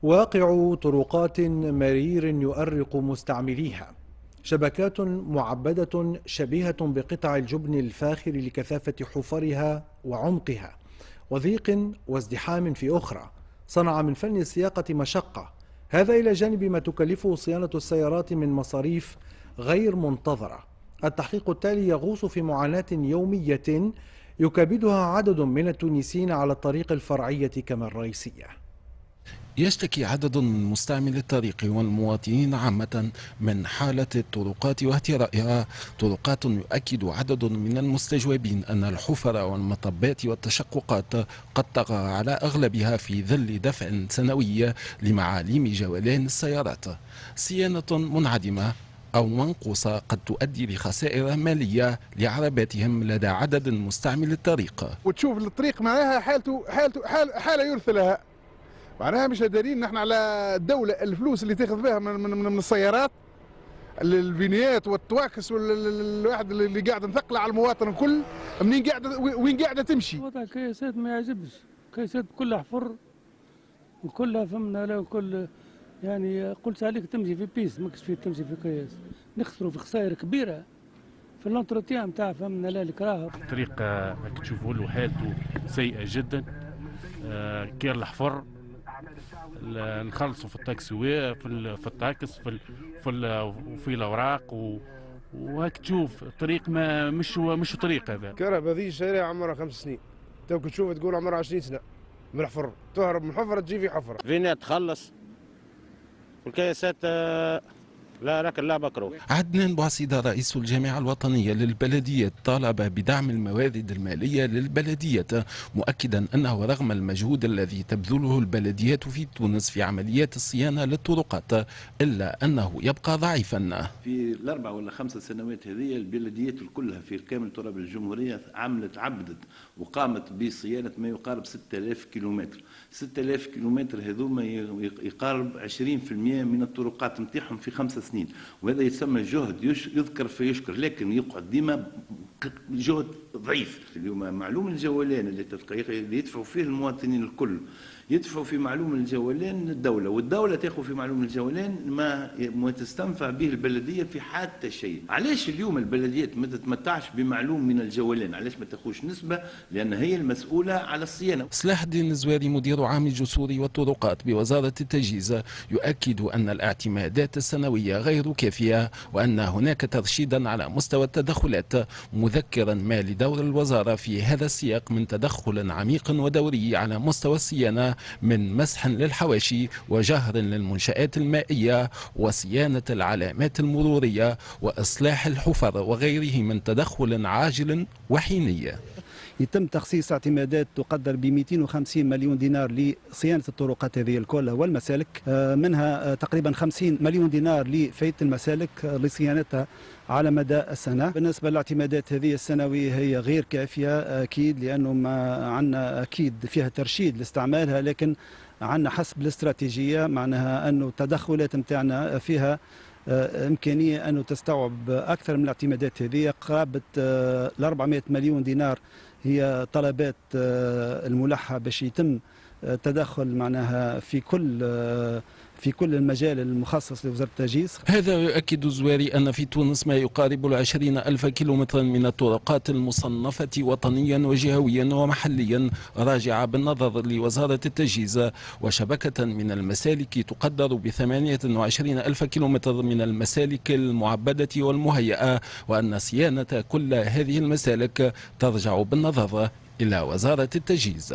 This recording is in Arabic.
واقع طرقات مرير يؤرق مستعمليها، شبكات معبدة شبيهة بقطع الجبن الفاخر لكثافة حفرها وعمقها، وضيق وازدحام في أخرى، صنع من فن السياقة مشقة، هذا إلى جانب ما تكلفه صيانة السيارات من مصاريف غير منتظرة. التحقيق التالي يغوص في معاناة يومية يكابدها عدد من التونسيين على الطريق الفرعية كما الرئيسية. يشتكي عدد من مستعملي الطريق والمواطنين عامة من حالة الطرقات واهترائها. طرقات يؤكد عدد من المستجوبين أن الحفر والمطبات والتشققات قد طغى على أغلبها في ظل دفع سنوي لمعاليم جولان السيارات. صيانة منعدمة أو منقوصة قد تؤدي لخسائر مالية لعرباتهم لدى عدد مستعمل الطريق. وتشوف الطريق معناها حالته حالة يرثى لها، معناها مش دارين نحن على الدولة الفلوس اللي تاخذ بها من السيارات، الفينيات والتواكس والواحد اللي قاعد نثقل على المواطن الكل، منين قاعده وين قاعده تمشي. وضع كياسات ما يعجبش، كياسات كلها حفر وكلها فهمنا، لا كل يعني قلت عليك تمشي في بيس ماكش في تمشي في قياس، نخسروا في خسائر كبيره في الانتروتيان نتاع فهمنا لا الكراهه. الطريق تشوفوا له حالته سيئه جدا، كير الحفر نخلصوا في التاكسوية في التاكس في الاوراق وهيك تشوف الطريق ما مش طريق هذا. كرهب هذه الشارع عمرها 5 سنين، توك تشوف تقول عمرها 20 سنه من الحفر، تهرب من الحفره تجي في حفره. فينيا تخلص والكياسات لا لكن لا بكرو. عدنان بوعصيدة رئيس الجامعة الوطنية للبلديات طالب بدعم الموارد المالية للبلديات، مؤكدا أنه رغم المجهود الذي تبذله البلديات في تونس في عمليات الصيانة للطرقات إلا أنه يبقى ضعيفا. في الأربع ولا 5 سنوات هذه البلديات كلها في كامل تراب الجمهورية عبدت وقامت بصيانة ما يقارب 6000 كيلومتر. 6000 كيلومتر هذوما يقارب 20% من الطرقات نتاعهم في 5 سنين، وهذا يسمى جهد يذكر فيشكر، لكن يقعد ديما جهد ضعيف. اليوم معلوم الجولان اللي يدفعوا فيه المواطنين الكل، يدفعوا في معلوم الجولان الدولة، والدولة تاخذ في معلوم الجولان ما تستنفع به البلدية في حتى شيء. علاش اليوم البلديات ما تتمتعش بمعلوم من الجولان؟ علاش ما تاخذش نسبة؟ لأن هي المسؤولة على الصيانة. صلاح الدين الزواري مدير عام الجسور والطرقات بوزارة التجهيز يؤكد أن الاعتمادات السنوية غير كافية وأن هناك ترشيدا على مستوى التدخلات، مذكرا ما لدور الوزارة في هذا السياق من تدخل عميق ودوري على مستوى الصيانة، من مسح للحواشي وجهر للمنشآت المائية وصيانة العلامات المرورية وإصلاح الحفر وغيره من تدخل عاجل وحيني. يتم تخصيص اعتمادات تقدر ب 250 مليون دينار لصيانة الطرقات هذه الكل والمسالك، منها تقريبا 50 مليون دينار لفايدة المسالك لصيانتها على مدى السنة. بالنسبة للاعتمادات هذه السنوية هي غير كافية أكيد، لأنه ما عندنا أكيد فيها ترشيد لاستعمالها، لكن عندنا حسب الاستراتيجية معناها أنه التدخلات متاعنا فيها إمكانية أنه تستوعب أكثر من الاعتمادات هذه. قرابة 400 مليون دينار هي طلبات الملحة باش يتم تدخل معناها في كل المجال المخصص لوزارة التجهيز. هذا يؤكد الزواري أن في تونس ما يقارب 20,000 كيلومترا من الطرقات المصنفة وطنيا وجهويا ومحليا راجعة بالنظر لوزارة التجهيز، وشبكة من المسالك تقدر ب28,000 كيلومتر من المسالك المعبدة والمهيئة، وأن صيانة كل هذه المسالك ترجع بالنظر إلى وزارة التجهيز.